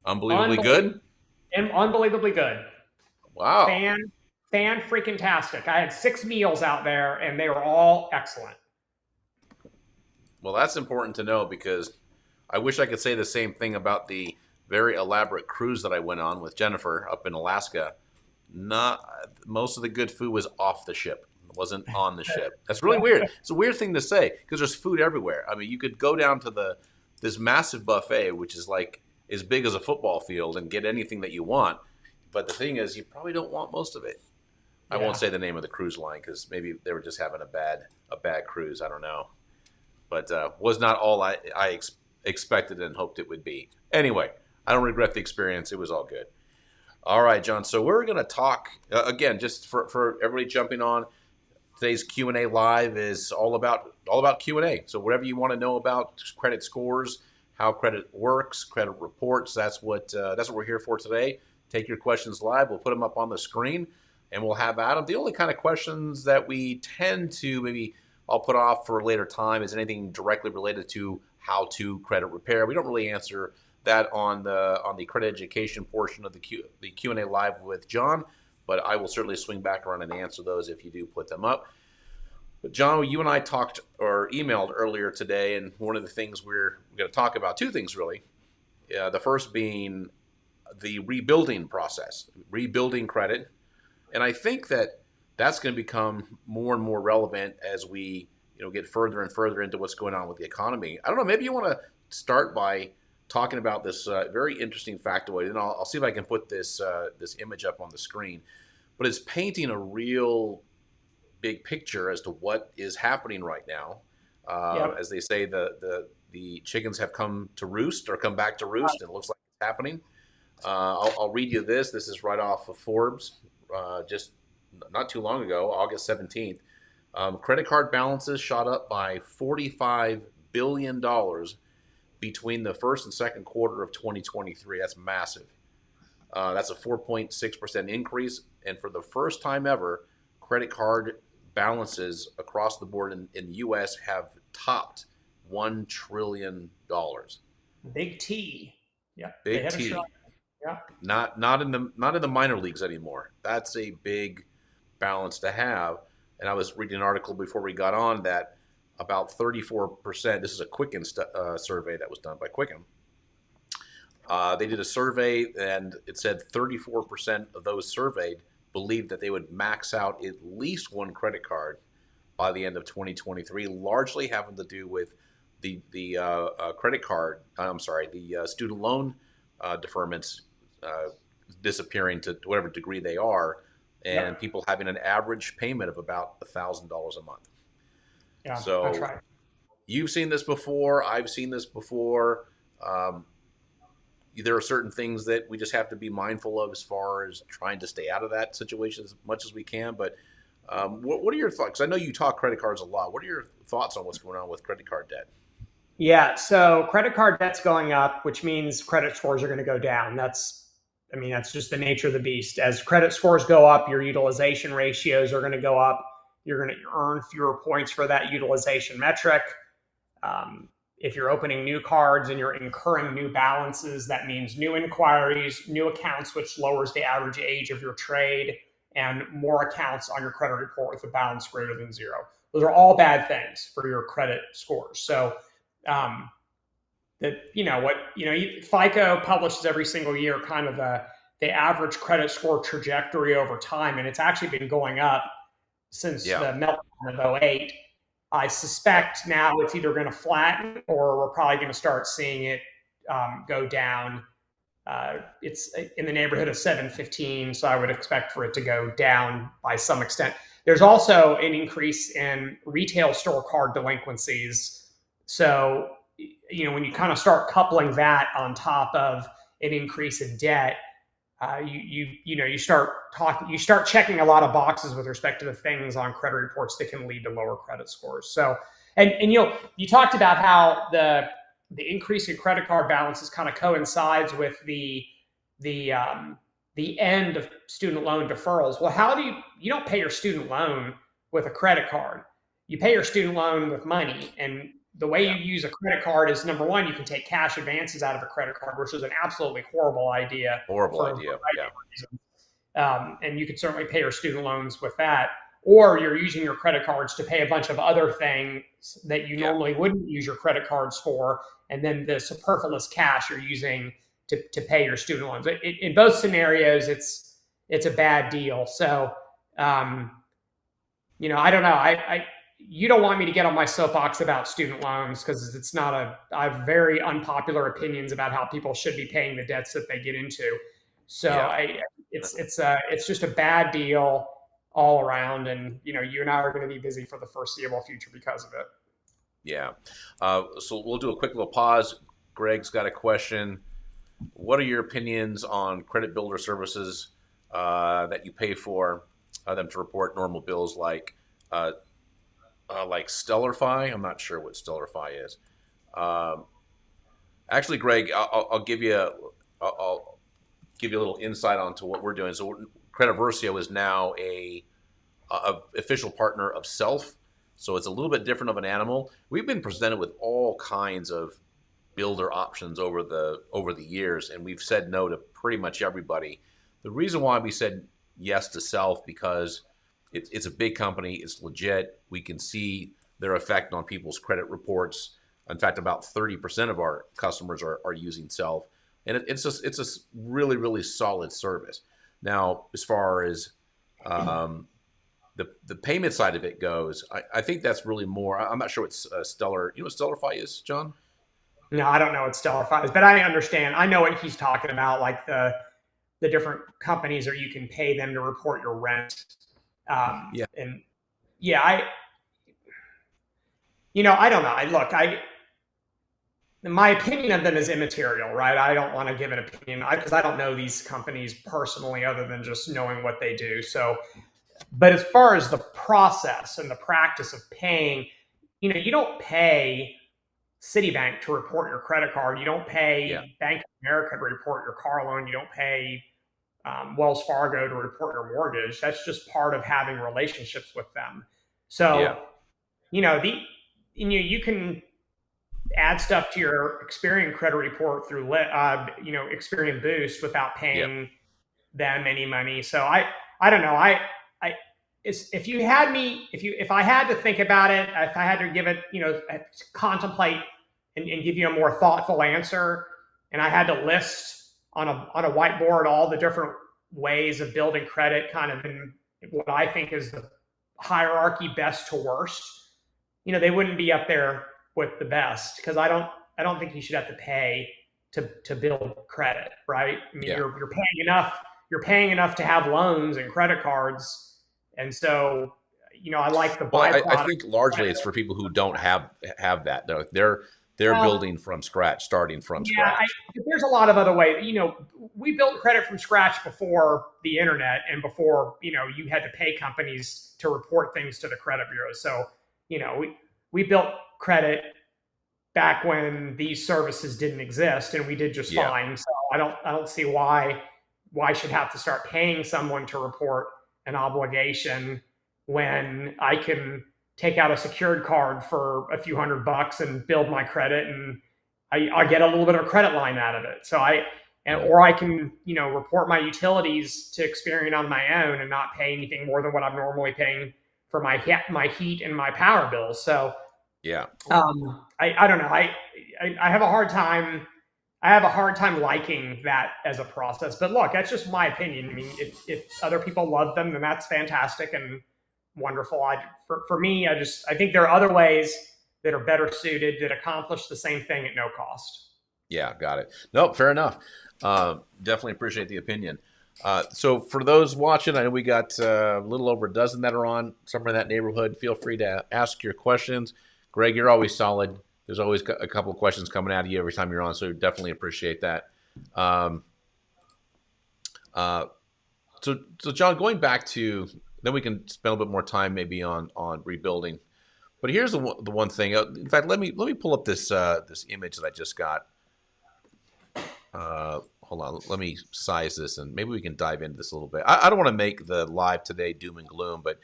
Unbelievably Unbelievably, good. unbelievably good. Wow. Fan, fan freaking tastic. I had 6 meals out there, and they were all excellent. Well, that's important to know because I wish I could say the same thing about the very elaborate cruise that I went on with Jennifer up in Alaska. Not most of the good food was off the ship. It wasn't on the ship. That's really weird. It's a weird thing to say because there's food everywhere. I mean, you could go down to the this massive buffet, which is like as big as a football field, and get anything that you want. But the thing is, you probably don't want most of it. I won't Yeah. say the name of the cruise line because maybe they were just having a bad cruise. I don't know, but was not all I expected and hoped it would be. Anyway, I don't regret the experience. It was all good. All right, John. So we're going to talk again, just for everybody jumping on. Today's Q&A live is all about Q&A. So whatever you want to know about credit scores, how credit works, credit reports, that's what we're here for today. Take your questions live. We'll put them up on the screen, and we'll have Adam. The only kind of questions that we tend to maybe I'll put off for a later time is anything directly related to how to credit repair. We don't really answer that on the credit education portion of the Q&A live with John, but I will certainly swing back around and answer those if you do put them up. But John, you and I talked or emailed earlier today, and one of the things we're going to talk about, two things really. The first being the rebuilding process, rebuilding credit, and I think that that's going to become more and more relevant as we get further and further into what's going on with the economy. I don't know. Maybe you want to start by talking about this very interesting factoid, and I'll see if I can put this image up on the screen. But it's painting a real big picture as to what is happening right now. Yep. As they say, the chickens have come to roost or come back to roost, and it looks like it's happening. I'll read you this. This is right off of Forbes, just not too long ago, August 17th. Credit card balances shot up by $45 billion between the first and second quarter of 2023. That's massive. That's a 4.6% increase. And for the first time ever, credit card balances across the board in the U.S. have topped $1 trillion. Big T. Yeah. They Big had a shot. T. Yeah. Not in the minor leagues anymore. That's a big balance to have. And I was reading an article before we got on that about 34%. This is a Quicken survey that was done by Quicken. They did a survey, and it said 34% of those surveyed believed that they would max out at least one credit card by the end of 2023, largely having to do with the credit card. I'm sorry, the student loan deferments disappearing to whatever degree they are, and Yep. people having an average payment of about $1,000 a month. Yeah. That's So right. you've seen this before. I've seen this before. Um, there are certain things that we just have to be mindful of as far as trying to stay out of that situation as much as we can. But what are your thoughts? 'Cause I know you talk credit cards a lot. What are your thoughts on what's going on with credit card debt? Yeah. So credit card debt's going up, which means credit scores are going to go down. I mean, that's just the nature of the beast. As credit scores go up, your utilization ratios are going to go up. You're going to earn fewer points for that utilization metric. If you're opening new cards and you're incurring new balances, that means new inquiries, new accounts, which lowers the average age of your trade, and more accounts on your credit report with a balance greater than zero. Those are all bad things for your credit scores. So, um, that FICO publishes every single year kind of the average credit score trajectory over time, and it's actually been going up since Yeah, the meltdown of '08. I yeah. suspect now it's either going to flatten or we're probably going to start seeing it go down. It's in the neighborhood of 715, so I would expect for it to go down by some extent. There's also an increase in retail store card delinquencies. So, when you kind of start coupling that on top of an increase in debt, you start checking a lot of boxes with respect to the things on credit reports that can lead to lower credit scores. So, and you talked about how the increase in credit card balances kind of coincides with the the end of student loan deferrals. Well, how do you don't pay your student loan with a credit card? You pay your student loan with money, and the way you Yeah. use a credit card is, number one, you can take cash advances out of a credit card, which is an absolutely horrible idea Horrible for a idea. variety Yeah. of reasons. And you can certainly pay your student loans with that. Or you're using your credit cards to pay a bunch of other things that you Yeah. normally wouldn't use your credit cards for. And then the superfluous cash you're using to pay your student loans. In both scenarios, it's a bad deal. So, um, I don't know. You don't want me to get on my soapbox about student loans because it's not I have very unpopular opinions about how people should be paying the debts that they get into. So Yeah. it's just a bad deal all around, and you and I are going to be busy for the foreseeable future because of it. Yeah. So we'll do a quick little pause. Greg's got a question. What are your opinions on credit builder services that you pay for them to report normal bills like Stellarfi? I'm not sure what Stellarfi is. Um, Actually, Greg, I'll give you I'll give you a little insight onto what we're doing. So, Credit Versio is now a official partner of Self, so it's a little bit different of an animal. We've been presented with all kinds of builder options over the years, and we've said no to pretty much everybody. The reason why we said yes to Self because it's a big company, it's legit. We can see their effect on people's credit reports. In fact, about 30% of our customers are using Self, and it's a really solid service. Now, as far as the payment side of it goes, I think that's really more. I'm not sure what Stellar. You know what Stellarfi is, John? No, I don't know what Stellar is, but I understand. I know what he's talking about, like the different companies, or you can pay them to report your rent. Yeah, And yeah, I don't know. My opinion of them is immaterial, right? I don't want to give an opinion because I don't know these companies personally, other than just knowing what they do. So, but as far as the process and the practice of paying, you don't pay Citibank to report your credit card. You don't yeah, pay Bank of America to report your car loan. You don't pay Wells Fargo to report your mortgage. That's just part of having relationships with them. yeah, So, you can add stuff to your Experian credit report through Experian Boost without yeah, paying them any money. So I don't know. I if you had me, if I had to think about it, if I had to give it, contemplate and give you a more thoughtful answer, and I had to list on a whiteboard all the different ways of building credit, kind of in what I think is the hierarchy best to worst, they wouldn't be up there with the best, because I don't think you should have to pay to build credit, right? I mean, yeah. you're paying enough. You're paying enough to have loans and credit cards, and so I like the Well, I byproduct. think largely it's for people who don't have that. They're Well, building from scratch, starting from yeah, scratch. there's a lot of other ways. We built credit from scratch before the internet and before you had to pay companies to report things to the credit bureau. So we built credit back when these services didn't exist, and we did just Yeah, fine. So I don't see why I should have to start paying someone to report an obligation when I can take out a secured card for a few $100 and build my credit, and I get a little bit of a credit line out of it. So yeah, or I can report my utilities to Experian on my own and not pay anything more than what I'm normally paying for my heat and my power bills. So yeah, I don't know. I have a hard time. I have a hard time liking that as a process. But look, that's just my opinion. I mean, if other people love them, then that's fantastic and wonderful. For me, I think there are other ways that are better suited that accomplish the same thing at no cost. yeah. Got it. Nope, fair enough. Definitely appreciate the opinion. So for those watching, I know we got a little over a dozen that are on, somewhere in that neighborhood. Feel free to ask your questions. Greg, you're always solid. There's always a couple of questions coming out of you every time you're on, so definitely appreciate that. Um, uh, so John, going back to, then we can spend a little bit more time maybe on rebuilding. But here's the one thing. In fact, let me pull up this image that I just got. Hold on, let me size this, and maybe we can dive into this a little bit. I don't want to make the live today doom and gloom, but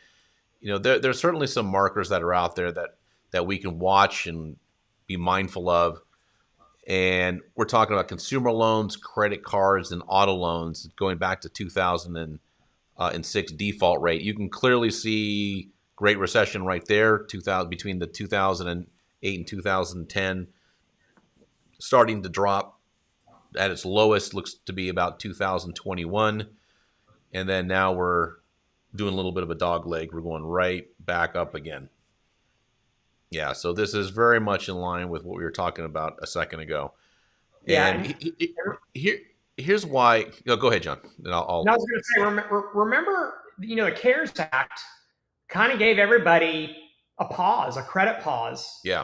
there's certainly some markers that are out there that we can watch and be mindful of. And we're talking about consumer loans, credit cards, and auto loans going back to 2006 default rate. You can clearly see Great Recession right there, 2000, between the 2008 and 2010, starting to drop at its lowest, looks to be about 2021. And then now we're doing a little bit of a dog leg. We're going right back up again. Yeah, so this is very much in line with what we were talking about a second ago. Yeah. And here's why. Oh, go ahead, John. And I was going to say, remember, the CARES Act kind of gave everybody a pause, a credit pause. Yeah.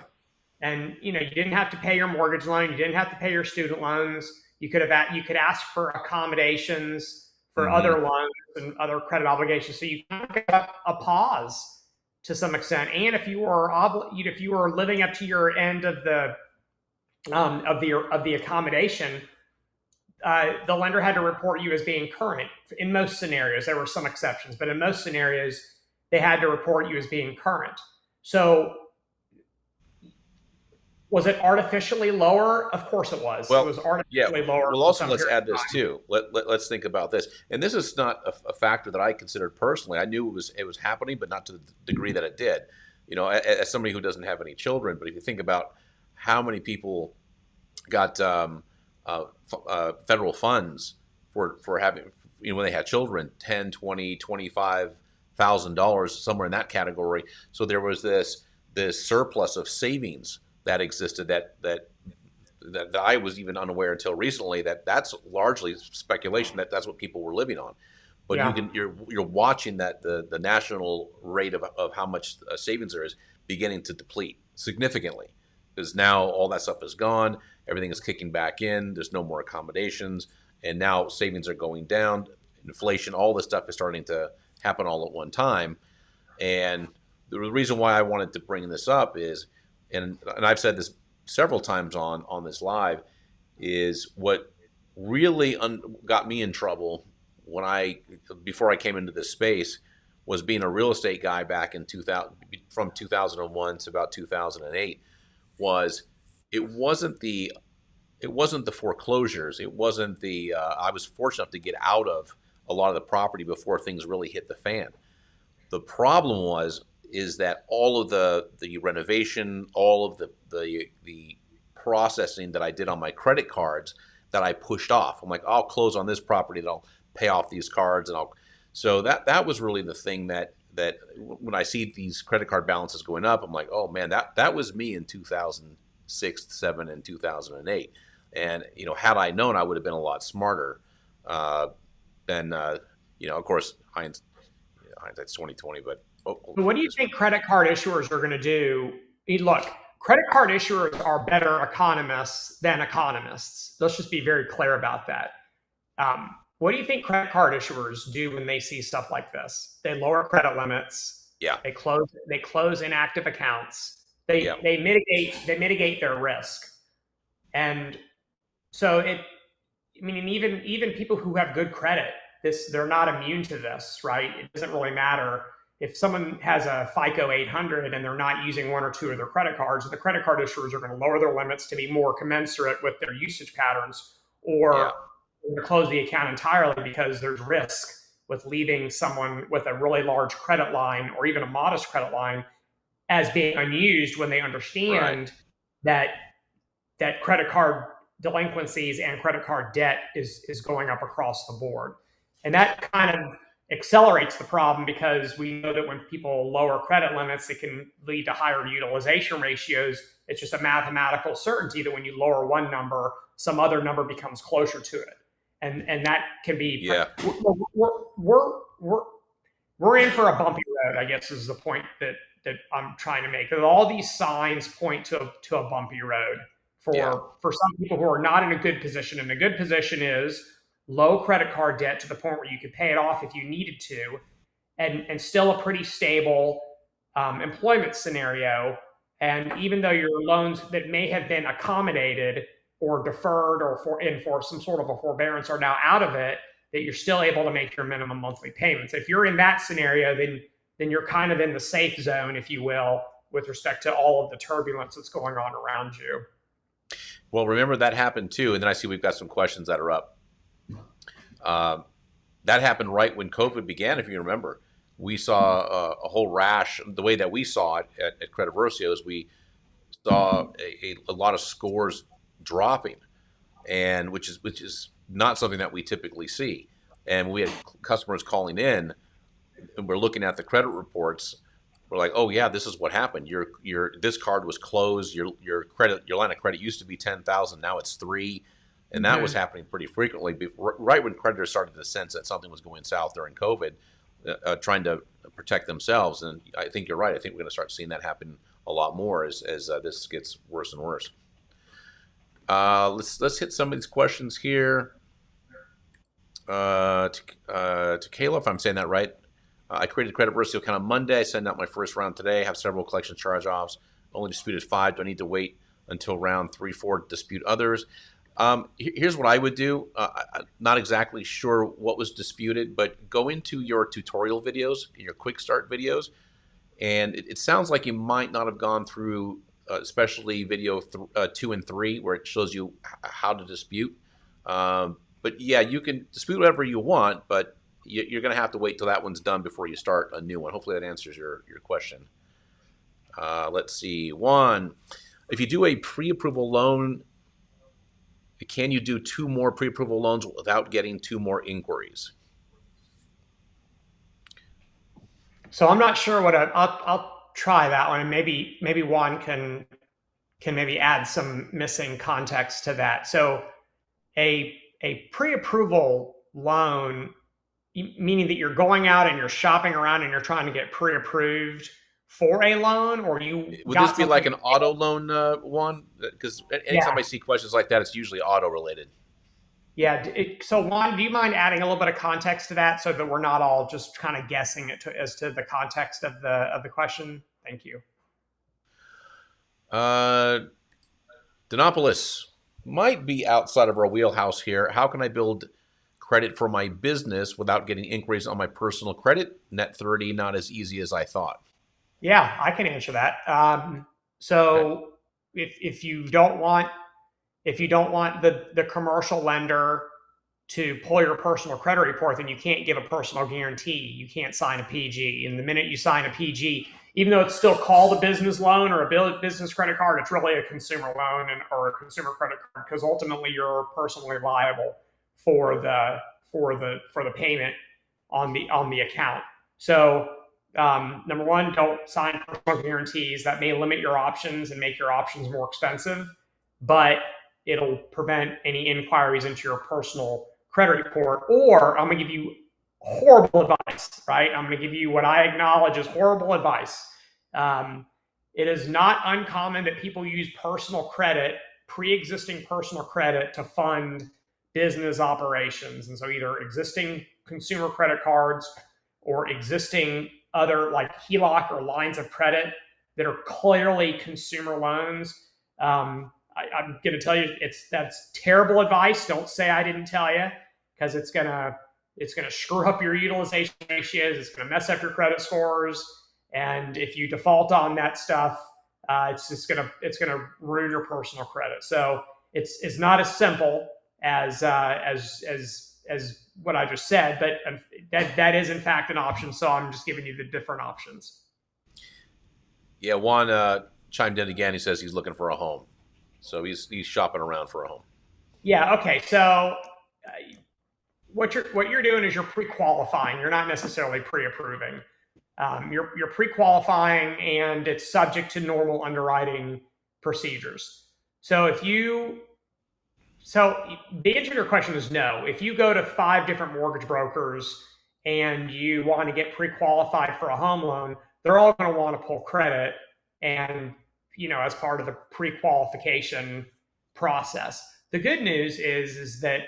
And you didn't have to pay your mortgage loan, you didn't have to pay your student loans. You could ask for accommodations for other loans and other credit obligations. So you kind of got a pause to some extent. And if you were living up to your end of the accommodation, the lender had to report you as being current. In most scenarios, there were some exceptions, but in most scenarios, they had to report you as being current. So was it artificially lower? Of course it was. Well, it was artificially lower. Well, also let's add this too. Let's think about this. And this is not a factor that I considered personally. I knew it was happening, but not to the degree that it did. As somebody who doesn't have any children, but if you think about how many people got federal funds for having, when they had children, $10, $20, $25,000, somewhere in that category. So there was this surplus of savings that existed that I was even unaware until recently that's largely speculation, that's what people were living on. But you're watching that the national rate of how much savings there is beginning to deplete significantly, because now all that stuff is gone, everything is kicking back in, there's no more accommodations, and now savings are going down, inflation, all this stuff is starting to happen all at one time. And the reason why I wanted to bring this up is, and I've said this several times on this live, is what really got me in trouble before I came into this space was being a real estate guy back in 2000, from 2001 to about 2008. It wasn't the foreclosures, it wasn't I was fortunate enough to get out of a lot of the property before things really hit the fan. The problem is that all of the renovation, all of the processing that I did on my credit cards that I pushed off. I'm like, I'll close on this property, then I'll pay off these cards, and so that was really the thing that when I see these credit card balances going up, I'm like, oh man, that was me in 2006, 7, and 2008. And had I known, I would have been a lot smarter. Of course, hindsight's 2020, but. What do you think credit card issuers are going to do? Look, credit card issuers are better economists than economists. Let's just be very clear about that. What do you think credit card issuers do when they see stuff like this? They lower credit limits. Yeah. They close inactive accounts. They mitigate their risk. And so even people who have good credit, they're not immune to this, right? It doesn't really matter. If someone has a FICO 800 and they're not using one or two of their credit cards, the credit card issuers are going to lower their limits to be more commensurate with their usage patterns, or close the account entirely because there's risk with leaving someone with a really large credit line or even a modest credit line as being unused when they understand that credit card delinquencies and credit card debt is going up across the board. And that kind of accelerates the problem, because we know that when people lower credit limits, it can lead to higher utilization ratios. It's just a mathematical certainty that when you lower one number, some other number becomes closer to it. And that can be, we're in for a bumpy road, I guess, is the point that I'm trying to make. All these signs point to a bumpy road for some people who are not in a good position. And a good position is low credit card debt to the point where you could pay it off if you needed to, and still a pretty stable employment scenario. And even though your loans that may have been accommodated or deferred or for some sort of a forbearance are now out of it, that you're still able to make your minimum monthly payments. If you're in that scenario, then you're kind of in the safe zone, if you will, with respect to all of the turbulence that's going on around you. Well, remember that happened too, and then I see we've got some questions that are up. That happened right when COVID began, if you remember. We saw a whole rash. The way that we saw it at Credit Versio is we saw a lot of scores dropping, and which is not something that we typically see. And we had customers calling in, and we're looking at the credit reports. We're like, oh yeah, this is what happened. This card was closed. Your line of credit used to be 10,000, now it's 3, and that was happening pretty frequently. Right when creditors started to sense that something was going south during COVID, trying to protect themselves. And I think you're right. I think we're going to start seeing that happen a lot more as this gets worse and worse. Let's hit some of these questions here. To Kayla, if I'm saying that right. I created Credit Versio account on Monday. I sent out my first round today. I have several collection charge-offs. Only disputed 5. Do I need to wait until round 3, 4 to dispute others? Here's what I would do. I'm not exactly sure what was disputed, but go into your tutorial videos, your quick start videos, and it sounds like you might not have gone through, especially video 2 and 3, where it shows you how to dispute. But yeah, you can dispute whatever you want, but you're going to have to wait till that one's done before you start a new one. Hopefully that answers your question. Let's see. 1, if you do a pre-approval loan, can you do 2 more pre-approval loans without getting 2 more inquiries? So I'm not sure what I'll try that one, and maybe Juan can maybe add some missing context to that. So a pre-approval loan, meaning that you're going out and you're shopping around and you're trying to get pre-approved for a loan, or would this be like an auto loan one? Because anytime I see questions like that, it's usually auto related. Yeah. So Juan, do you mind adding a little bit of context to that so that we're not all just kind of guessing as to the context of the question? Thank you. Denopolis might be outside of our wheelhouse here. How can I build credit for my business without getting inquiries on my personal credit? Net 30, not as easy as I thought. Yeah, I can answer that. So if you don't want the commercial lender to pull your personal credit report, then you can't give a personal guarantee. You can't sign a PG. And the minute you sign a PG, even though it's still called a business loan or a business credit card, it's really a consumer loan or a consumer credit card, because ultimately you're personally liable for the payment on the account. So number 1, don't sign personal guarantees. That may limit your options and make your options more expensive, but it'll prevent any inquiries into your personal credit report. Or I'm going to give you horrible advice, right? I'm going to give you what I acknowledge as horrible advice. It is not uncommon that people use personal credit, pre-existing personal credit, to fund business operations. And so either existing consumer credit cards or existing other like HELOC or lines of credit that are clearly consumer loans. I'm going to tell you that's terrible advice. Don't say I didn't tell you, because it's going to screw up your utilization ratios. It's going to mess up your credit scores. And if you default on that stuff, it's going to ruin your personal credit. So it's not as simple as what I just said, but that is in fact an option. So I'm just giving you the different options. Yeah, Juan chimed in again. He says he's looking for a home, so he's shopping around for a home. Yeah. Okay. So what you're doing is you're pre-qualifying. You're not necessarily pre-approving. You're pre-qualifying, and it's subject to normal underwriting procedures. So the answer to your question is no. If you go to 5 different mortgage brokers and you want to get pre-qualified for a home loan, they're all going to want to pull credit, and as part of the pre-qualification process. The good news is that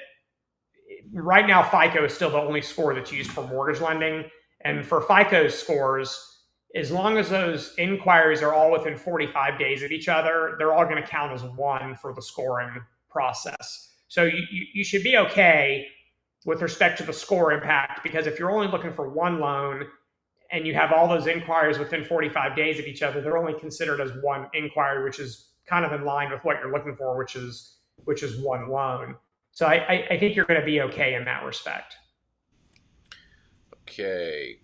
right now FICO is still the only score that's used for mortgage lending, and for FICO scores, as long as those inquiries are all within 45 days of each other, they're all going to count as 1 for the scoring process. So you should be okay with respect to the score impact, because if you're only looking for 1 loan, and you have all those inquiries within 45 days of each other, they're only considered as one inquiry, which is kind of in line with what you're looking for, which is one loan. So I think you're going to be okay in that respect. Okay.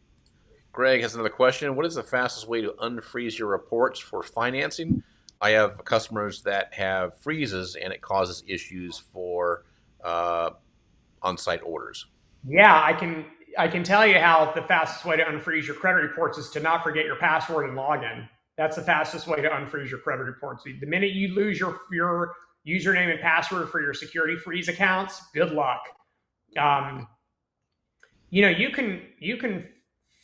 Greg has another question. What is the fastest way to unfreeze your reports for financing? I have customers that have freezes and it causes issues for on-site orders. Yeah, I can tell you how the fastest way to unfreeze your credit reports is to not forget your password and login. That's the fastest way to unfreeze your credit reports. The minute you lose your username and password for your security freeze accounts, good luck. You can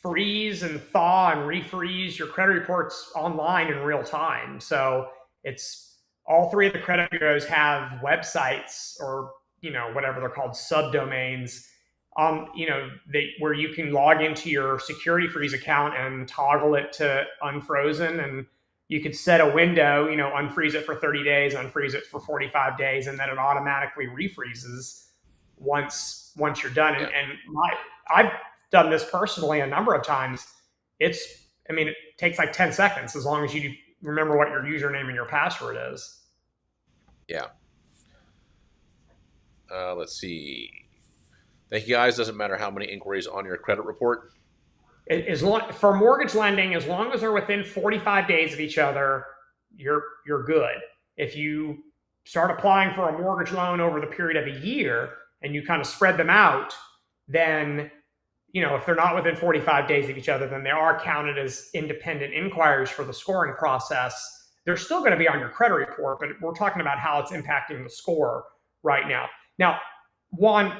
freeze and thaw and refreeze your credit reports online in real time. So it's all three of the credit bureaus have websites, or whatever they're called, subdomains, where you can log into your security freeze account and toggle it to unfrozen, and you could set a window, unfreeze it for 30 days, unfreeze it for 45 days, and then it automatically refreezes once you're done. Yeah. And I've done this personally a number of times. It takes like 10 seconds as long as you remember what your username and your password is. Yeah. Let's see. Thank you, guys. Doesn't matter how many inquiries on your credit report. For mortgage lending, as long as they're within 45 days of each other, you're good. If you start applying for a mortgage loan over the period of a year and you kind of spread them out, then if they're not within 45 days of each other, then they are counted as independent inquiries for the scoring process. They're still going to be on your credit report, but we're talking about how it's impacting the score right now. Now, one,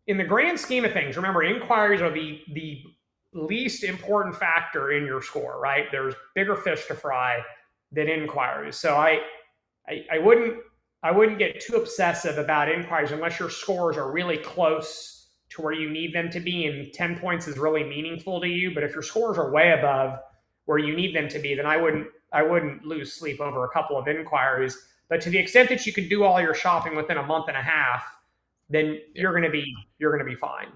in the grand scheme of things, remember, inquiries are the least important factor in your score, right? There's bigger fish to fry than inquiries. So I wouldn't get too obsessive about inquiries unless your scores are really close to where you need them to be, and 10 points is really meaningful to you. But if your scores are way above where you need them to be, then I wouldn't lose sleep over a couple of inquiries. But to the extent that you can do all your shopping within a month and a half, then you're going to be fine.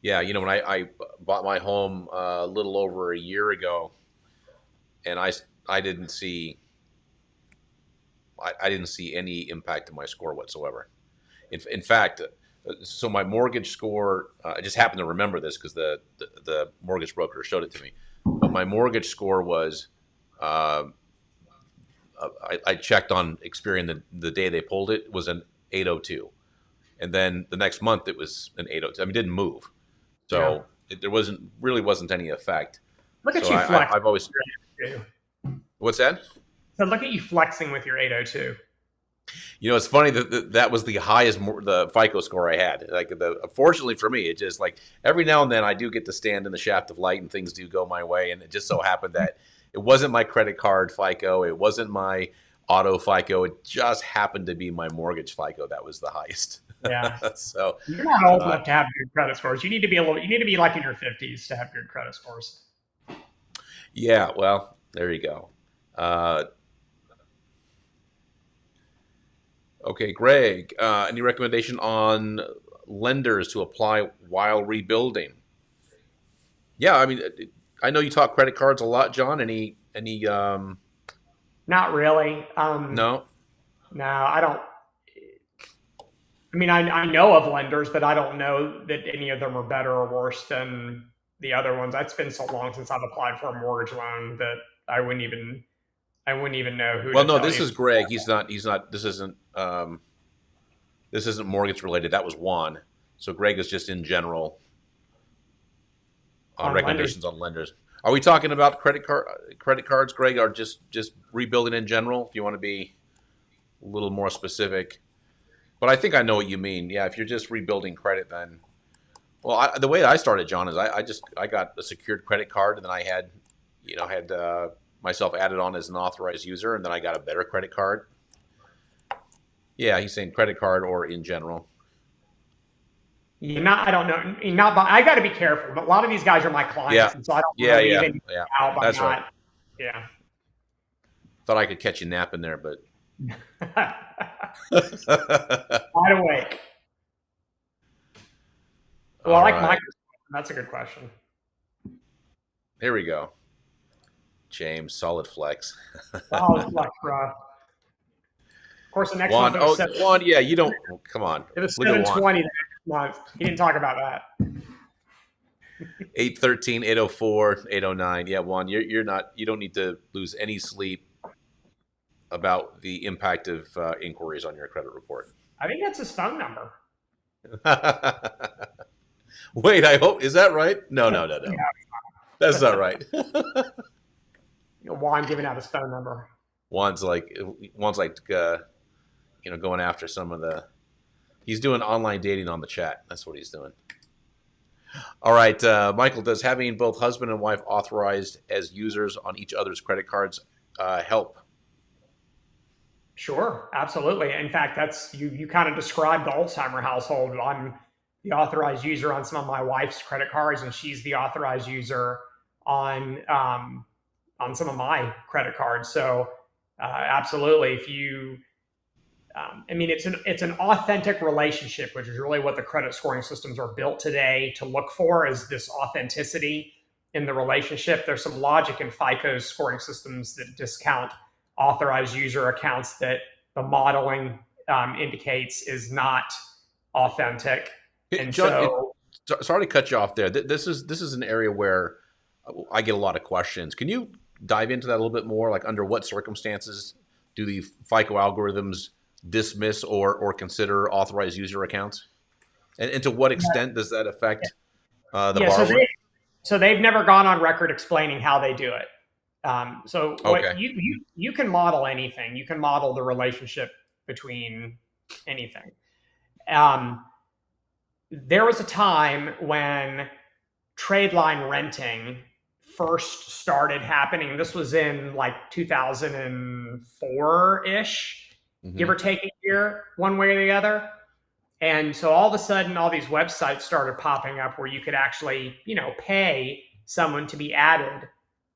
Yeah, when I bought my home a little over a year ago, and I didn't see any impact to my score whatsoever. In fact, so my mortgage score, I just happened to remember this because the mortgage broker showed it to me. But my mortgage score was, I checked on Experian the day they pulled it, was an 802. And then the next month it was an 802. I mean, it didn't move. So there really wasn't any effect. Look at you flexing. I've always. What's that? So look at you flexing with your 802. It's funny that was the highest the FICO score I had. Fortunately for me, it just like every now and then I do get to stand in the shaft of light and things do go my way. And it just so happened that it wasn't my credit card FICO, it wasn't my auto FICO. It just happened to be my mortgage FICO that was the highest. Yeah. So you're not old enough to have good credit scores. You need to be like in your 50s to have good credit scores. Yeah. Well, there you go. Okay, Greg, any recommendation on lenders to apply while rebuilding? Yeah, I mean, I know you talk credit cards a lot, John. Any? Not really. No. No, I don't. I mean, I know of lenders, but I don't know that any of them are better or worse than the other ones. It's been so long since I've applied for a mortgage loan that I wouldn't even know who. Well, no, this is Greg. He's not. This isn't mortgage related. That was Juan. So Greg is just in general on recommendations on lenders. Are we talking about credit cards, Greg, or just rebuilding in general? If you want to be a little more specific, but I think I know what you mean. Yeah, if you're just rebuilding credit, then the way I started, John, is I got a secured credit card, and then I had myself added on as an authorized user, and then I got a better credit card. Yeah, he's saying credit card or in general. I don't know. I got to be careful. But a lot of these guys are my clients, and so I don't. That's right. Yeah. Thought I could catch you napping there, but wide awake. Well, I like Microsoft. That's a good question. Here we go. James, solid flex. Solid flex, bro. Of course, the next Juan, month oh, Juan, yeah, you don't. Come on, it was look at Juan. 720 the next month. He didn't talk about that. 813, 804, 809. Yeah, Juan, you're not. You don't need to lose any sleep about the impact of inquiries on your credit report. I think that's his phone number. Wait, I hope is that right? No, no, no, no. Yeah. That's not right. Juan giving out his phone number. Juan's like going after some of the. He's doing online dating on the chat. That's what he's doing. All right, Michael, does having both husband and wife authorized as users on each other's credit cards help? Sure, absolutely. In fact, that's you kind of described the Ulzheimer household. I'm the authorized user on some of my wife's credit cards, and she's the authorized user on some of my credit cards. So absolutely, if you I mean, it's an authentic relationship, which is really what the credit scoring systems are built today to look for, is this authenticity in the relationship. There's some logic in FICO's scoring systems that discount authorized user accounts that the modeling indicates is not authentic. And John, sorry to cut you off there. This is an area where I get a lot of questions. Can you dive into that a little bit more? Like, under what circumstances do the FICO algorithms dismiss or consider authorized user accounts, and to what extent does that affect the borrower? So they've never gone on record explaining how they do it. So what Okay. you can model anything. You can model the relationship between anything. There was a time when trade line renting first started happening. This was in like 2004-ish. Give or take a year, one way or the other. And so all of a sudden, all these websites started popping up where you could actually, pay someone to be added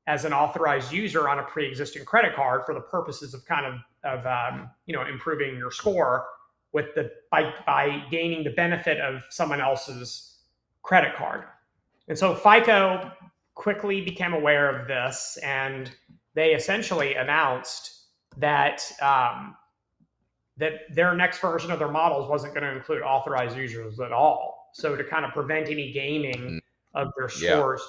as an authorized user on a pre-existing credit card for the purposes of improving your score by gaining the benefit of someone else's credit card. And so FICO quickly became aware of this, and they essentially announced that that their next version of their models wasn't going to include authorized users at all. So to kind of prevent any gaming of their scores,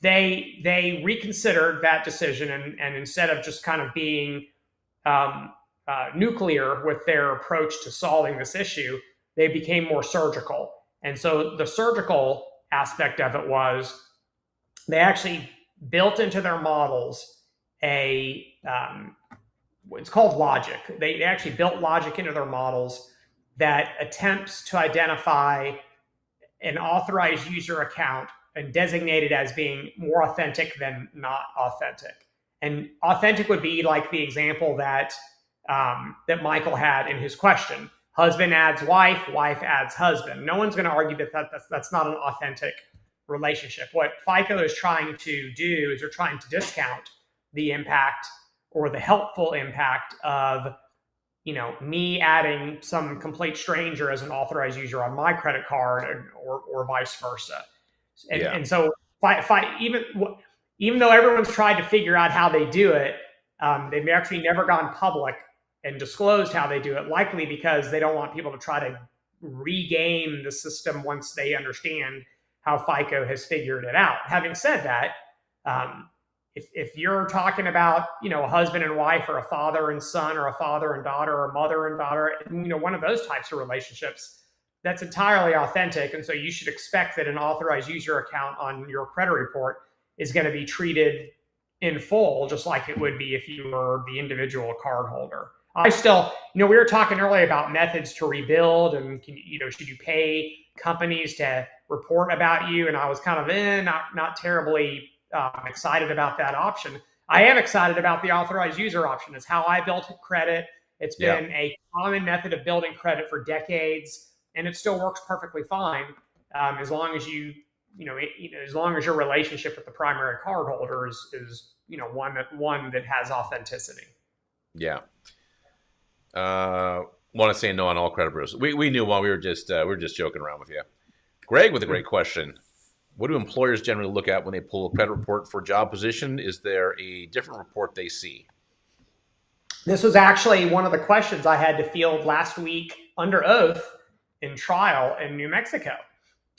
they reconsidered that decision, and instead of just kind of being nuclear with their approach to solving this issue, they became more surgical. And so the surgical aspect of it was they actually built into their models it's called logic. They actually built logic into their models that attempts to identify an authorized user account and designate it as being more authentic than not authentic. And authentic would be like the example that Michael had in his question. Husband adds wife, wife adds husband. No one's going to argue that's not an authentic relationship. What FICO is trying to do is they're trying to discount the impact or the helpful impact of, me adding some complete stranger as an authorized user on my credit card, or vice versa. And so, even though everyone's tried to figure out how they do it, they've actually never gone public and disclosed how they do it, likely because they don't want people to try to regame the system once they understand how FICO has figured it out. Having said that, if you're talking about, a husband and wife, or a father and son, or a father and daughter, or a mother and daughter, one of those types of relationships, that's entirely authentic. And so you should expect that an authorized user account on your credit report is going to be treated in full, just like it would be if you were the individual cardholder. I still, we were talking earlier about methods to rebuild, and should you pay companies to report about you? And I was kind of not terribly excited about that option. I am excited about the authorized user option. It's how I built credit. It's been a common method of building credit for decades, and it still works perfectly fine as long as as long as your relationship with the primary cardholder is one that has authenticity. Yeah. Want to say no on all credit bureaus. We knew one. We were just joking around with you. Greg with a great question. What do employers generally look at when they pull a credit report for a job position? Is there a different report they see? This was actually one of the questions I had to field last week under oath in trial in New Mexico.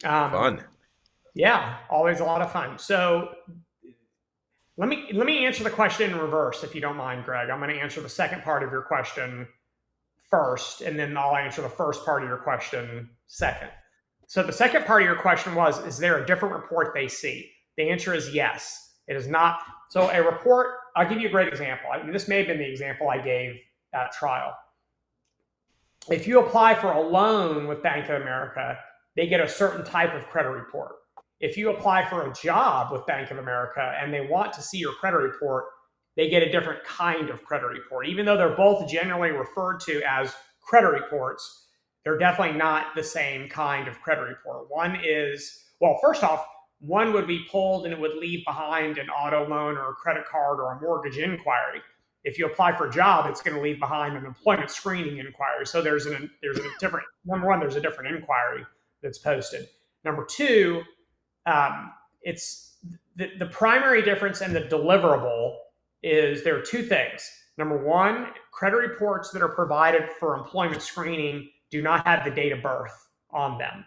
Fun. Yeah, always a lot of fun. So let me answer the question in reverse, if you don't mind, Greg. I'm going to answer the second part of your question first, and then I'll answer the first part of your question second. So the second part of your question was, is there a different report they see? The answer is yes. It is not. So a report, I'll give you a great example. This may have been the example I gave at trial. If you apply for a loan with Bank of America, they get a certain type of credit report. If you apply for a job with Bank of America and they want to see your credit report, they get a different kind of credit report. Even though they're both generally referred to as credit reports, they're definitely not the same kind of credit report. One is, well, first off, one would be pulled and it would leave behind an auto loan or a credit card or a mortgage inquiry. If you apply for a job, it's going to leave behind an employment screening inquiry. So there's a different, number one, there's a different inquiry that's posted. Number two, it's the primary difference in the deliverable is there are two things. Number one, credit reports that are provided for employment screening do not have the date of birth on them.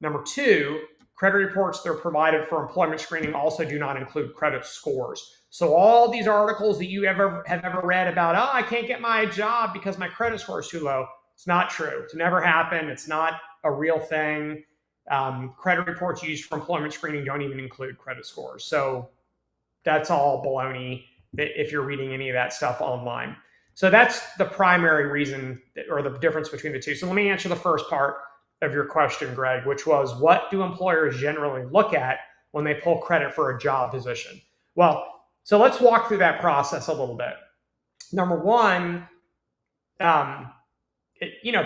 Number two, credit reports that are provided for employment screening also do not include credit scores. So all these articles that you have ever read about, oh, I can't get my job because my credit score is too low, it's not true. It's never happened. It's not a real thing. Credit reports used for employment screening don't even include credit scores. So that's all baloney if you're reading any of that stuff online. So that's the primary reason or the difference between the two. So let me answer the first part of your question, Greg, which was, what do employers generally look at when they pull credit for a job position? Well, so let's walk through that process a little bit. Number one,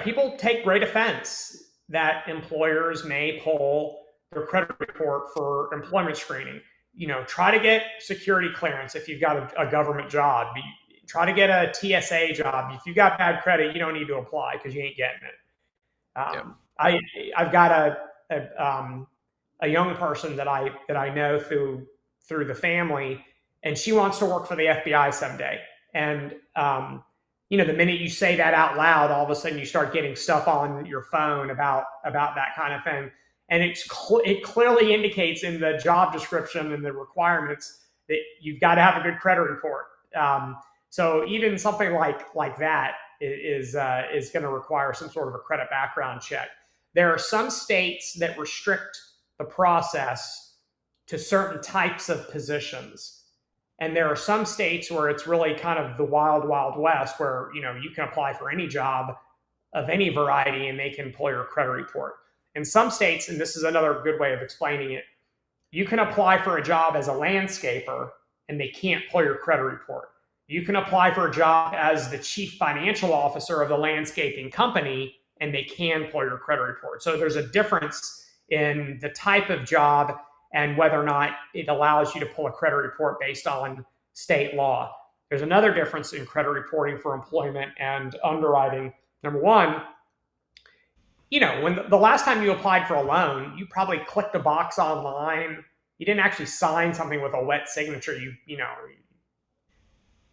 people take great offense that employers may pull their credit report for employment screening. Try to get security clearance if you've got a government job. Try to get a TSA job. If you've got bad credit, you don't need to apply because you ain't getting it. I've got a young person that I know through the family, and she wants to work for the FBI someday. And the minute you say that out loud, all of a sudden you start getting stuff on your phone about that kind of thing. And it clearly indicates in the job description and the requirements that you've got to have a good credit report. So even something like that is going to require some sort of a credit background check. There are some states that restrict the process to certain types of positions. And there are some states where it's really kind of the wild, wild west where, you can apply for any job of any variety and they can pull your credit report. In some states, and this is another good way of explaining it, you can apply for a job as a landscaper and they can't pull your credit report. You can apply for a job as the chief financial officer of the landscaping company and they can pull your credit report. So there's a difference in the type of job and whether or not it allows you to pull a credit report based on state law. There's another difference in credit reporting for employment and underwriting. Number one, when the last time you applied for a loan, you probably clicked a box online. You didn't actually sign something with a wet signature.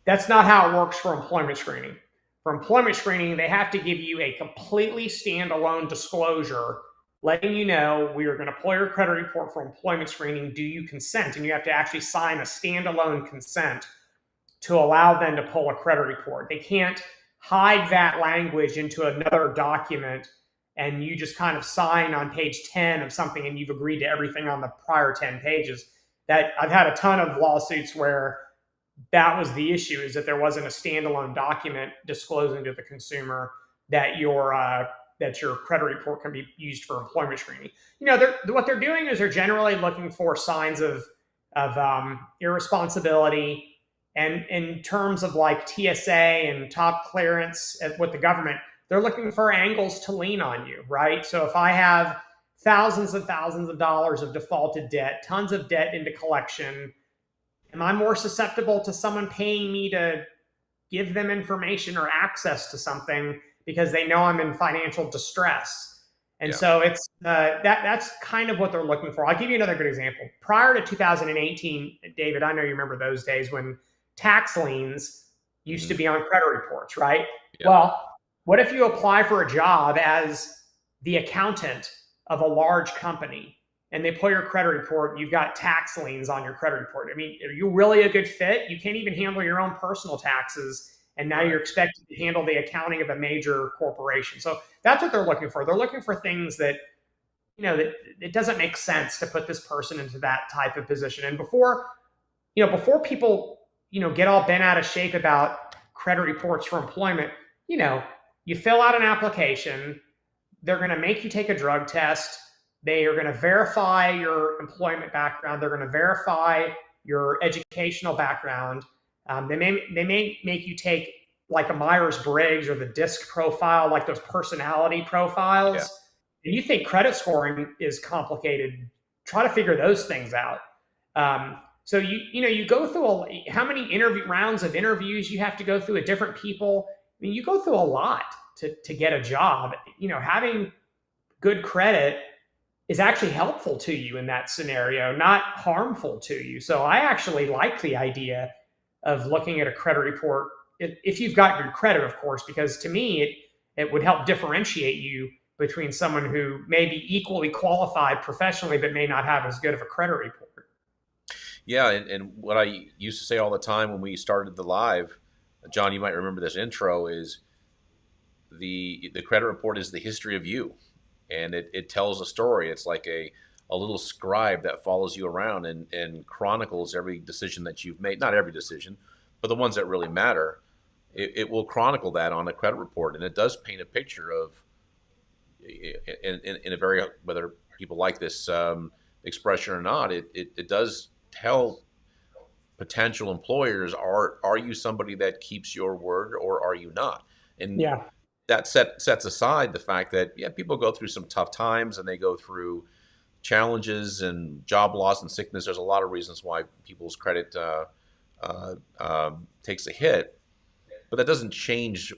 That's not how it works for employment screening. For employment screening, they have to give you a completely standalone disclosure letting you know we are going to pull your credit report for employment screening. Do you consent? And you have to actually sign a standalone consent to allow them to pull a credit report. They can't hide that language into another document and you just kind of sign on page 10 of something and you've agreed to everything on the prior 10 pages. That I've had a ton of lawsuits where that was the issue, is that there wasn't a standalone document disclosing to the consumer that your credit report can be used for employment screening. What they're doing is they're generally looking for signs of irresponsibility, and in terms of like TSA and top clearance with the government, they're looking for angles to lean on you, right? So if I have thousands and thousands of dollars of defaulted debt, tons of debt into collection, am I more susceptible to someone paying me to give them information or access to something because they know I'm in financial distress? And Yeah. so it's that's kind of what they're looking for. I'll give you another good example. Prior to 2018, David, I know you remember those days when tax liens used to Hmm. be on credit reports, right? Yeah. Well, what if you apply for a job as the accountant of a large company and they pull your credit report, you've got tax liens on your credit report? I mean, are you really a good fit? You can't even handle your own personal taxes, and now Right. you're expected to handle the accounting of a major corporation. So that's what they're looking for. They're looking for things that, that it doesn't make sense to put this person into that type of position. And before people, get all bent out of shape about credit reports for employment, you know, you fill out an application, they're going to make you take a drug test. They are going to verify your employment background. They're going to verify your educational background. They may make you take like a Myers Briggs or the DISC profile, like those personality Yeah. profiles. And you think credit scoring is complicated? Try to figure those things out. So you go through how many rounds of interviews you have to go through with different people. I mean, you go through a lot to get a job. Having good credit is actually helpful to you in that scenario, not harmful to you. So I actually like the idea of looking at a credit report if you've got good credit, of course, because to me it would help differentiate you between someone who may be equally qualified professionally but may not have as good of a credit report. Yeah. And what I used to say all the time when we started the live, John, you might remember this intro, is the credit report is the history of you, and it tells a story. It's like a little scribe that follows you around and chronicles every decision that you've made. Not every decision, but the ones that really matter. It will chronicle that on a credit report, and it does paint a picture of, in a very, whether people like this expression or not, it does tell potential employers, are you somebody that keeps your word, or are you not? And Yeah. that sets aside the fact that, yeah, people go through some tough times and they go through challenges and job loss and sickness. There's a lot of reasons why people's credit takes a hit, but that doesn't change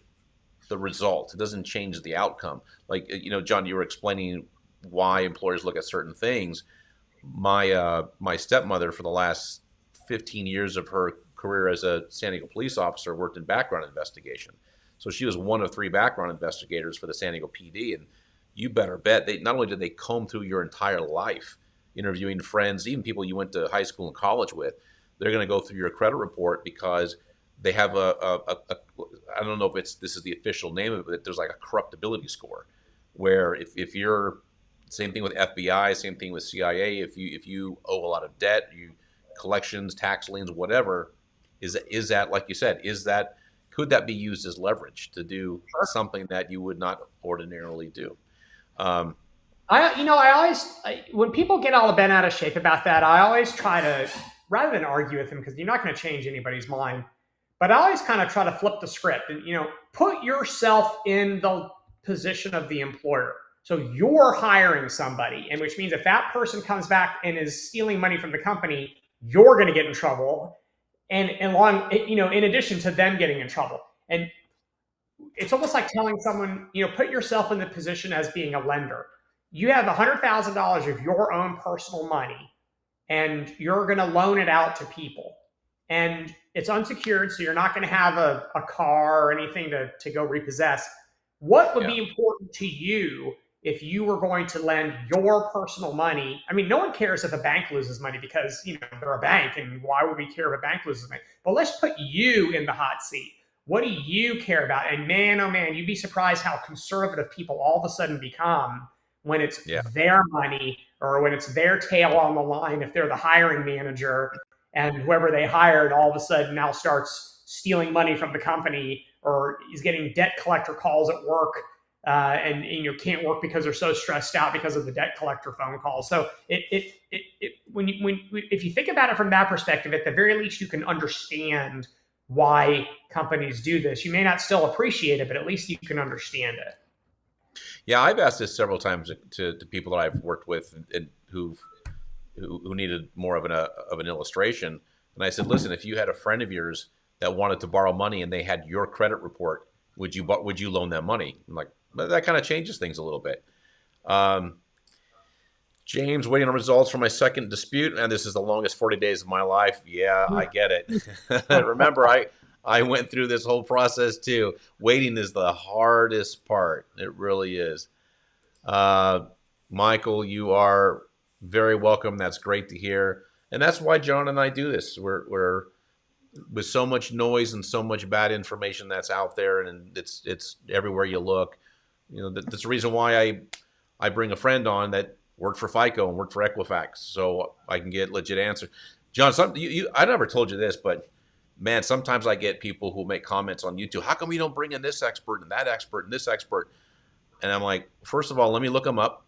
the result. It doesn't change the outcome. Like, John, you were explaining why employers look at certain things. My stepmother, for the last 15 years of her career as a San Diego police officer, worked in background investigation. So she was one of three background investigators for the San Diego PD. And you better bet, they not only did they comb through your entire life, interviewing friends, even people you went to high school and college with, they're going to go through your credit report, because they have I don't know if this is the official name of it, but there's like a corruptibility score, where if you're, same thing with FBI, same thing with CIA, if you owe a lot of debt, collections, tax liens, whatever, is that, like you said, could that be used as leverage to do Sure. something that you would not ordinarily do? Um, When people get all bent out of shape about that, I always try to, rather than argue with them, because you're not going to change anybody's mind, but I always kind of try to flip the script and, put yourself in the position of the employer. So you're hiring somebody, and which means if that person comes back and is stealing money from the company, you're going to get in trouble. In addition to them getting in trouble. And it's almost like telling someone, put yourself in the position as being a lender. You have $100,000 of your own personal money, and you're going to loan it out to people. And it's unsecured, so you're not going to have a car or anything to go repossess. What would yeah, be important to you if you were going to lend your personal money? I mean, no one cares if a bank loses money, because they're a bank, and why would we care if a bank loses money? But let's put you in the hot seat. What do you care about? And man, oh man, you'd be surprised how conservative people all of a sudden become when it's yeah, their money, or when it's their tail on the line, if they're the hiring manager, and whoever they hired all of a sudden now starts stealing money from the company, or is getting debt collector calls at work, and can't work because they're so stressed out because of the debt collector phone calls. So if you think about it from that perspective, at the very least you can understand why companies do this. You may not still appreciate it, but at least you can understand it. yeah. I've asked this several times to people that I've worked with, and who needed more of an illustration. And I said, listen, if you had a friend of yours that wanted to borrow money and they had your credit report, would you loan them money? I'm like, well, that kind of changes things a little bit. Um, James, waiting on results for my second dispute, and this is the longest 40 days of my life. Yeah, I get it. Remember, I went through this whole process too. Waiting is the hardest part. It really is. Uh, Michael, you are very welcome. That's great to hear, and that's why John and I do this. We're with so much noise and so much bad information that's out there, and it's everywhere you look. You know, that's the reason why I bring a friend on that worked for FICO and worked for Equifax, so I can get legit answers. John, I never told you this, but man, sometimes I get people who make comments on YouTube. How come you don't bring in this expert and that expert and this expert? And I'm like, first of all, let me look them up.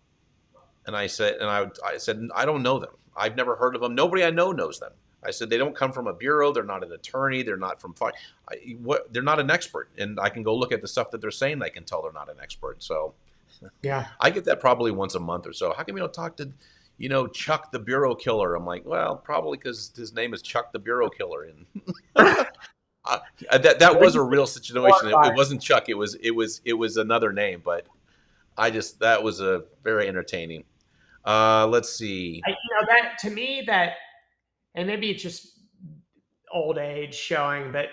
And I said, I don't know them. I've never heard of them. Nobody I know knows them. I said, they don't come from a bureau. They're not an attorney. They're not from they're not an expert. And I can go look at the stuff that they're saying. I can tell they're not an expert. So Yeah. I get that probably once a month or so. How come you don't talk to, Chuck the bureau killer? I'm like, well, probably because his name is Chuck the bureau killer. And that was a real situation. It wasn't Chuck. It was another name. But that was a very entertaining. Let's see. That to me, and maybe it's just old age showing, but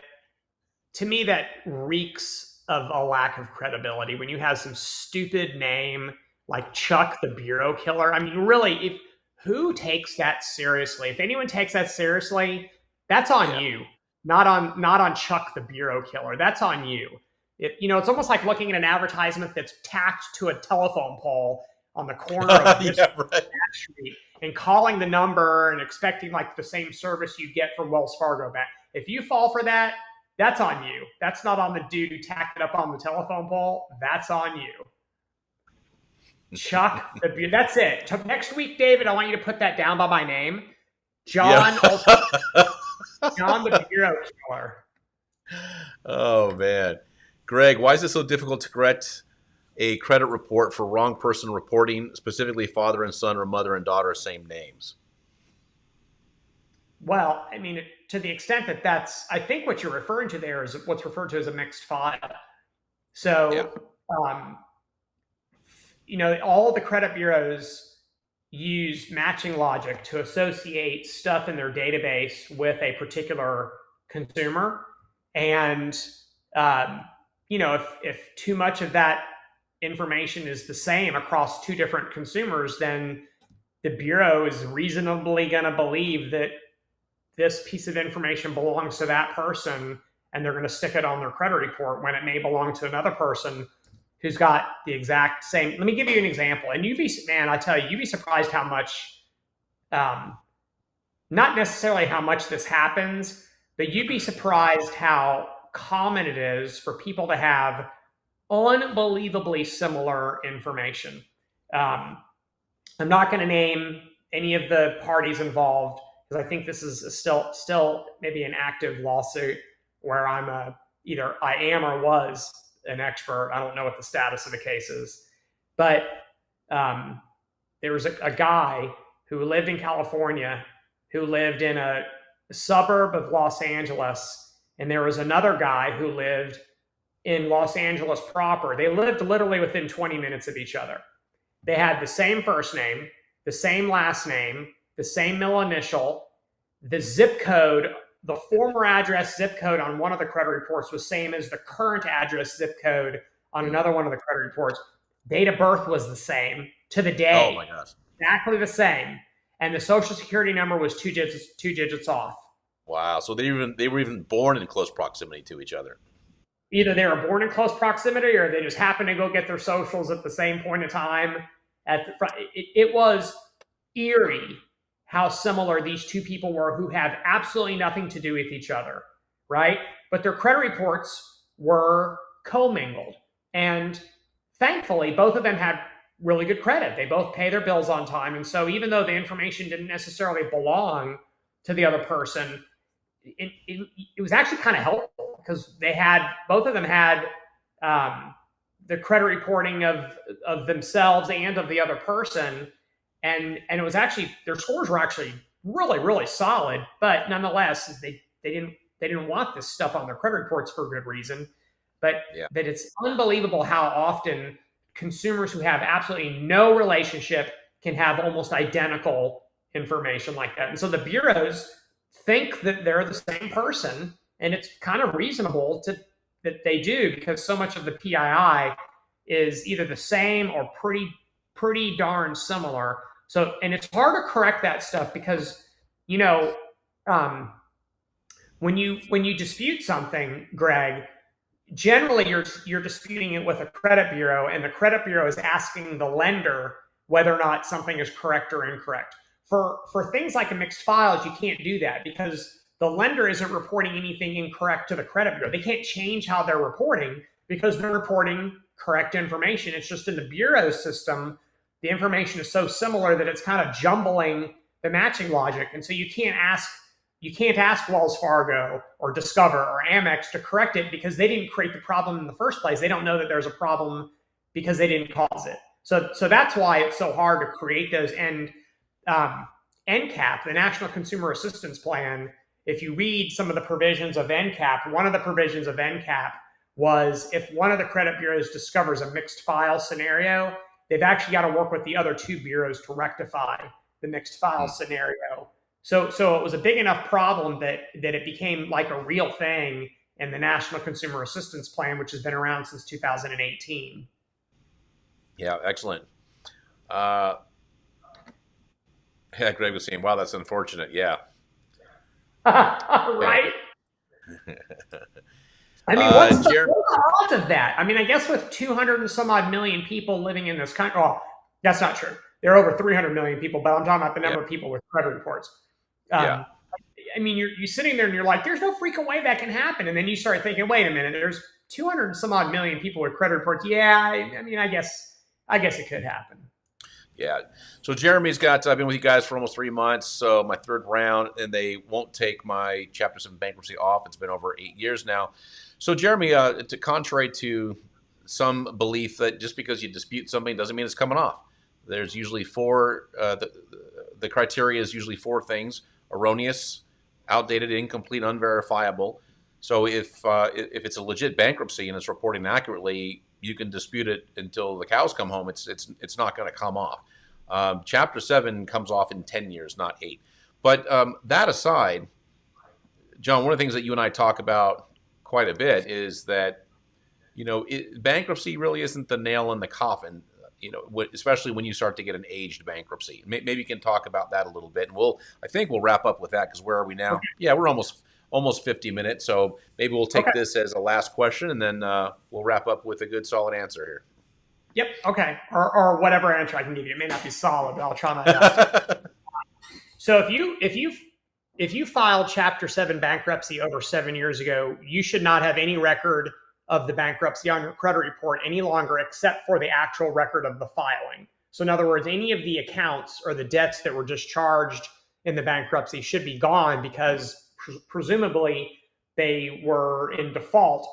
to me that reeks of a lack of credibility when you have some stupid name like Chuck the bureau killer. I mean, really, who takes that seriously? If anyone takes that seriously, that's on you, not on Chuck the bureau killer. That's on you. It's almost like looking at an advertisement that's tacked to a telephone pole on the corner of this street and calling the number and expecting like the same service you get from Wells Fargo Bank. If you fall for that, that's on you. That's not on the dude who tacked it up on the telephone pole. That's on you. Chuck, that's it. Next week, David, I want you to put that down by my name. John John the bureau killer. Oh, man. Greg, why is it so difficult to correct a credit report for wrong person reporting, specifically father and son or mother and daughter, same names? Well, I mean, to the extent that's, I think what you're referring to there is what's referred to as a mixed file. So, all the credit bureaus use matching logic to associate stuff in their database with a particular consumer. And, if too much of that information is the same across two different consumers, then the bureau is reasonably going to believe that this piece of information belongs to that person, and they're going to stick it on their credit report when it may belong to another person who's got the exact same. Let me give you an example. And you'd be surprised how much, not necessarily how much this happens, but you'd be surprised how common it is for people to have unbelievably similar information. I'm not going to name any of the parties involved because I think this is still maybe an active lawsuit where either I am or was an expert. I don't know what the status of the case is, but there was a guy who lived in California who lived in a suburb of Los Angeles, and there was another guy who lived in Los Angeles proper. They lived literally within 20 minutes of each other. They had the same first name, the same last name, the same middle initial, the zip code, the former address zip code on one of the credit reports was same as the current address zip code on another one of the credit reports. Date of birth was the same to the day. Oh my gosh. Exactly the same. And the social security number was two digits off. Wow. So they were even born in close proximity to each other. Either they were born in close proximity or they just happened to go get their socials at the same point in time at the front. It was eerie how similar these two people were who have absolutely nothing to do with each other, right? But their credit reports were commingled. And thankfully, both of them had really good credit. They both pay their bills on time. And so even though the information didn't necessarily belong to the other person, it was actually kind of helpful because both of them had the credit reporting of themselves and of the other person. And it was actually, their scores were actually really, really solid, but nonetheless, they didn't want this stuff on their credit reports for good reason. But it's unbelievable how often consumers who have absolutely no relationship can have almost identical information like that. And so the bureaus think that they're the same person, and it's kind of reasonable that they do, because so much of the PII is either the same or pretty darn similar. So, and it's hard to correct that stuff because, you know, when you dispute something, Greg, generally you're disputing it with a credit bureau, and the credit bureau is asking the lender whether or not something is correct or incorrect. For things like a mixed files, you can't do that because the lender isn't reporting anything incorrect to the credit bureau. They can't change how they're reporting because they're reporting correct information. It's just in the bureau system, the information is so similar that it's kind of jumbling the matching logic. And so you can't ask Wells Fargo or Discover or Amex to correct it because they didn't create the problem in the first place. They don't know that there's a problem because they didn't cause it. So that's why it's so hard to create those. And NCAP, the National Consumer Assistance Plan, if you read some of the provisions of NCAP, one of the provisions of NCAP was if one of the credit bureaus discovers a mixed file scenario, they've actually got to work with the other two bureaus to rectify the mixed file scenario. So it was a big enough problem that it became like a real thing in the National Consumer Assistance Plan, which has been around since 2018. Yeah, excellent. Yeah, Greg was saying, wow, that's unfortunate. Yeah. Right? I mean, what's the odds of that? I mean, I guess with 200 and some odd million people living in this country, well, that's not true. There are over 300 million people, but I'm talking about the number of people with credit reports. I mean, you're sitting there and you're like, there's no freaking way that can happen. And then you start thinking, wait a minute, there's 200 and some odd million people with credit reports. Yeah, I mean, I guess it could happen. Yeah. So Jeremy's got, I've been with you guys for almost 3 months. So my third round, and they won't take my Chapter 7 bankruptcy off. It's been over 8 years now. So Jeremy, contrary to some belief that just because you dispute something doesn't mean it's coming off. There's usually four, the criteria is usually four things: erroneous, outdated, incomplete, unverifiable. So if it's a legit bankruptcy and it's reporting accurately, you can dispute it until the cows come home. It's not going to come off. Chapter 7 comes off in 10 years, not 8. But that aside, John, one of the things that you and I talk about quite a bit is that, bankruptcy really isn't the nail in the coffin, especially when you start to get an aged bankruptcy. Maybe you can talk about that a little bit. And I think we'll wrap up with that, because where are we now? Okay. Yeah, we're almost 50 minutes. So maybe we'll take this as a last question, and then we'll wrap up with a good solid answer here. Yep. Okay. Or whatever answer I can give you. It may not be solid, but I'll try my best. So if you filed Chapter 7 bankruptcy over 7 years ago, you should not have any record of the bankruptcy on your credit report any longer, except for the actual record of the filing. So in other words, any of the accounts or the debts that were discharged in the bankruptcy should be gone, because presumably they were in default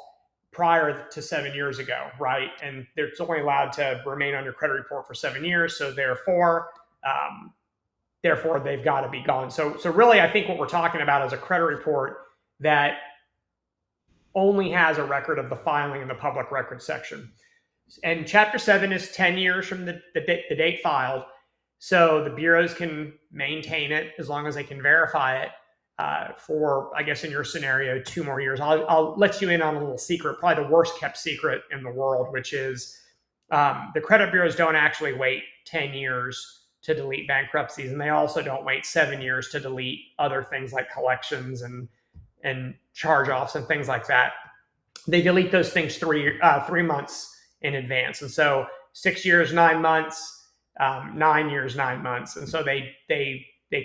prior to 7 years ago, right? And it's only allowed to remain on your credit report for 7 years. So therefore they've got to be gone. So really, I think what we're talking about is a credit report that only has a record of the filing in the public record section. And Chapter 7 is 10 years from the date filed. So the bureaus can maintain it as long as they can verify it for, I guess in your scenario, 2 more years. I'll let you in on a little secret, probably the worst kept secret in the world, which is the credit bureaus don't actually wait 10 years to delete bankruptcies. And they also don't wait 7 years to delete other things like collections and charge-offs and things like that. They delete those things 3 months in advance. And so 6 years, 9 months, 9 years, 9 months. And so they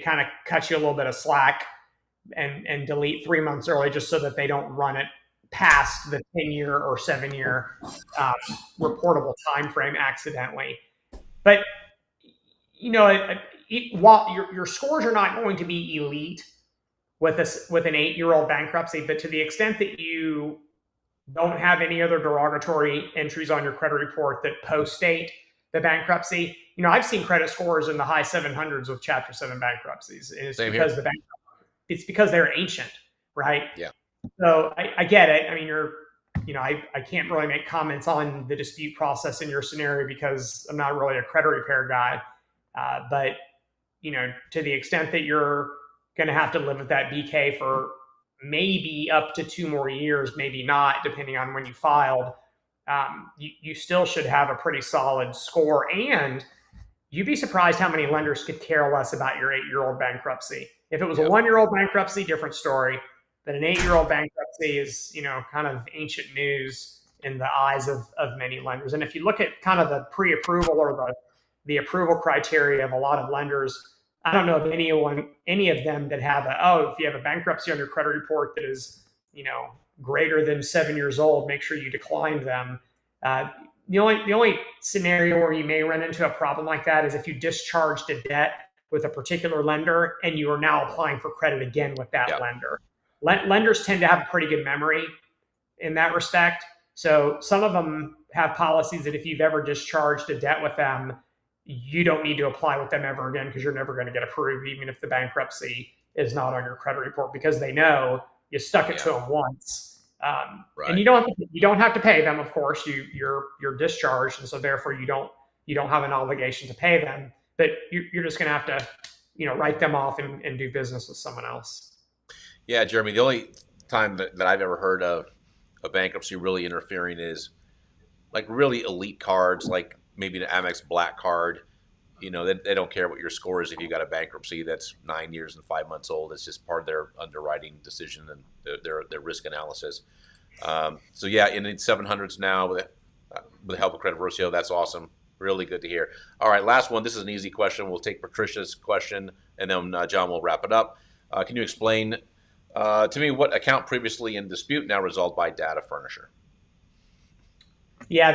kind of cut you a little bit of slack and delete 3 months early, just so that they don't run it past the 10-year or 7-year reportable time frame accidentally. But while your scores are not going to be elite with an 8-year-old bankruptcy, but to the extent that you don't have any other derogatory entries on your credit report that post-date the bankruptcy, I've seen credit scores in the high 700s with Chapter 7 bankruptcies. And it's because they're ancient, right? Yeah. So I get it. I mean, I can't really make comments on the dispute process in your scenario because I'm not really a credit repair guy. But to the extent that you're going to have to live with that BK for maybe up to 2 more years, maybe not, depending on when you filed, you still should have a pretty solid score. And you'd be surprised how many lenders could care less about your 8-year-old bankruptcy. If it was a 1-year-old bankruptcy, different story. But an 8-year-old bankruptcy is, kind of ancient news in the eyes of many lenders. And if you look at kind of the pre-approval or the approval criteria of a lot of lenders, I don't know of any of them that have if you have a bankruptcy on your credit report that is, greater than 7 years old, make sure you decline them. The only scenario where you may run into a problem like that is if you discharged a debt with a particular lender and you are now applying for credit again with that lender. Lenders tend to have a pretty good memory in that respect. So some of them have policies that if you've ever discharged a debt with them, you don't need to apply with them ever again because you're never going to get approved, even if the bankruptcy is not on your credit report, because they know you stuck it to them once. Right. And you don't have to pay them, of course. You're discharged, and so therefore you don't have an obligation to pay them. But you're just going to have to write them off and do business with someone else. Yeah, Jeremy. The only time that I've ever heard of a bankruptcy really interfering is like really elite cards, like maybe an Amex Black card. They don't care what your score is if you got a bankruptcy that's 9 years and 5 months old. It's just part of their underwriting decision and their risk analysis. So yeah, in the 700s now with the help of Credit Versio. That's awesome. Really good to hear. All right, last one. This is an easy question. We'll take Patricia's question, and then John will wrap it up. Can you explain to me what account previously in dispute now resolved by data furnisher? Yeah,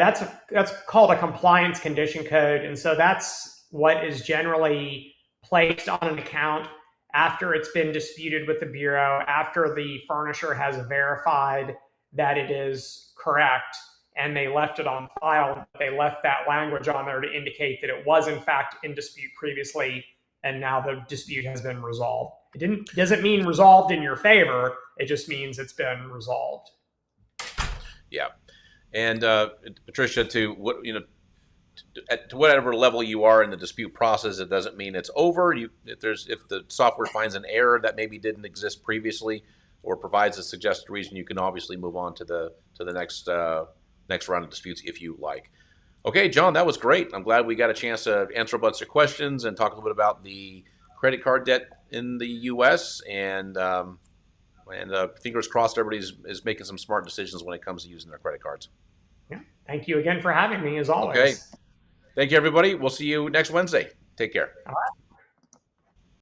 that's called a compliance condition code, and so that's what is generally placed on an account after it's been disputed with the Bureau, after the furnisher has verified that it is correct, and they left it on file. They left that language on there to indicate that it was in fact in dispute previously, and now the dispute has been resolved. It doesn't mean resolved in your favor. It just means it's been resolved. Yeah. And Patricia, to whatever level you are in the dispute process, it doesn't mean it's over. If the software finds an error that maybe didn't exist previously, or provides a suggested reason, you can obviously move on to the next round of disputes if you like. Okay, John, that was great. I'm glad we got a chance to answer a bunch of questions and talk a little bit about the credit card debt in the U.S. and fingers crossed everybody is making some smart decisions when it comes to using their credit cards. Yeah. Thank you again for having me, as always. Okay. Thank you, everybody. We'll see you next Wednesday. Take care. All right.